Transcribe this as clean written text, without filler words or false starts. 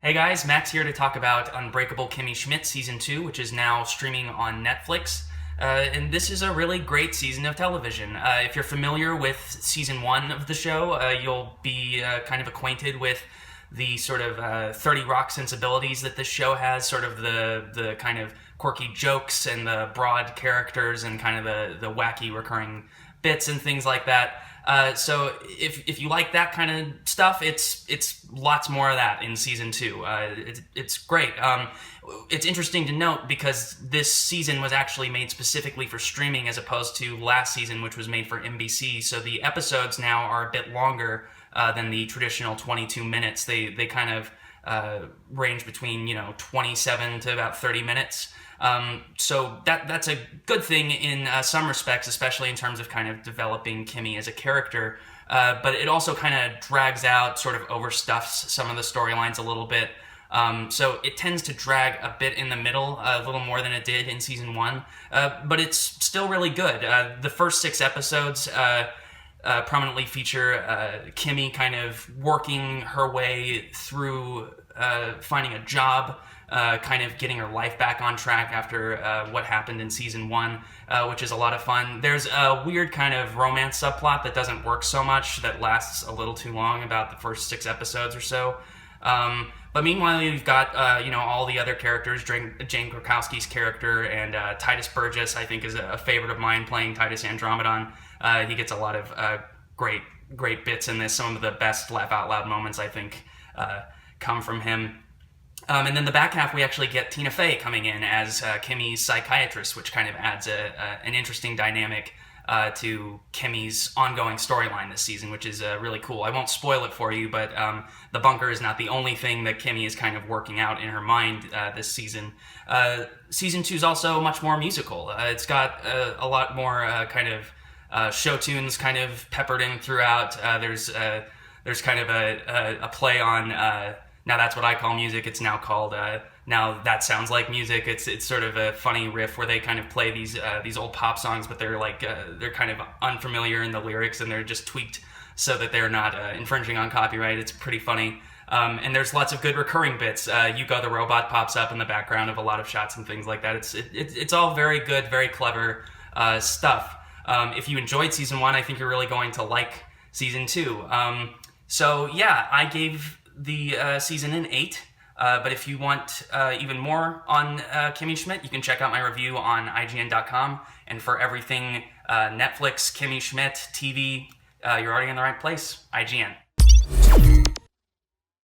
Hey guys, Max here to talk about Unbreakable Kimmy Schmidt Season 2, which is now streaming on Netflix. And this is a really great season of television. If you're familiar with Season 1 of the show, you'll be kind of acquainted with the sort of 30 Rock sensibilities that this show has, sort of the kind of quirky jokes and the broad characters and kind of the wacky recurring bits and things like that. So if you like that kind of stuff, it's lots more of that in season 2. It's great. It's interesting to note because this season was actually made specifically for streaming as opposed to last season, which was made for NBC. So the episodes now are a bit longer than the traditional 22 minutes. They kind of range between 27 to about 30 minutes. So that's a good thing in some respects, especially in terms of kind of developing Kimmy as a character. But it also kind of drags out, sort of overstuffs some of the storylines a little bit. So it tends to drag a bit in the middle, a little more than it did in season 1. But it's still really good. The first 6 episodes prominently feature Kimmy kind of working her way through finding a job, kind of getting her life back on track after what happened in season 1, which is a lot of fun. There's a weird kind of romance subplot that doesn't work so much, that lasts a little too long, about the first 6 episodes or so. But meanwhile, you've got all the other characters. Jane Krakowski's character and Titus Burgess, I think, is a favorite of mine, playing Titus Andromedon. He gets a lot of great bits in this. Some of the best laugh out loud moments, I think, come from him. And then the back half, we actually get Tina Fey coming in as Kimmy's psychiatrist, which kind of adds an interesting dynamic to Kimmy's ongoing storyline this season, which is really cool. I won't spoil it for you, but the bunker is not the only thing that Kimmy is kind of working out in her mind this season. Season 2 is also much more musical. It's got a lot more kind of show tunes kind of peppered in throughout. There's kind of a play on... Now That's What I Call Music. It's now called Now That Sounds Like Music. It's sort of a funny riff where they kind of play these old pop songs, but they're they're kind of unfamiliar in the lyrics, and they're just tweaked so that they're not infringing on copyright. It's pretty funny. And there's lots of good recurring bits. Hugo the Robot pops up in the background of a lot of shots and things like that. It's all very good, very clever stuff. If you enjoyed season 1, I think you're really going to like season 2. So yeah, I gave the season an 8. But if you want even more on Kimmy Schmidt, you can check out my review on IGN.com. And for everything Netflix, Kimmy Schmidt, TV, you're already in the right place. IGN.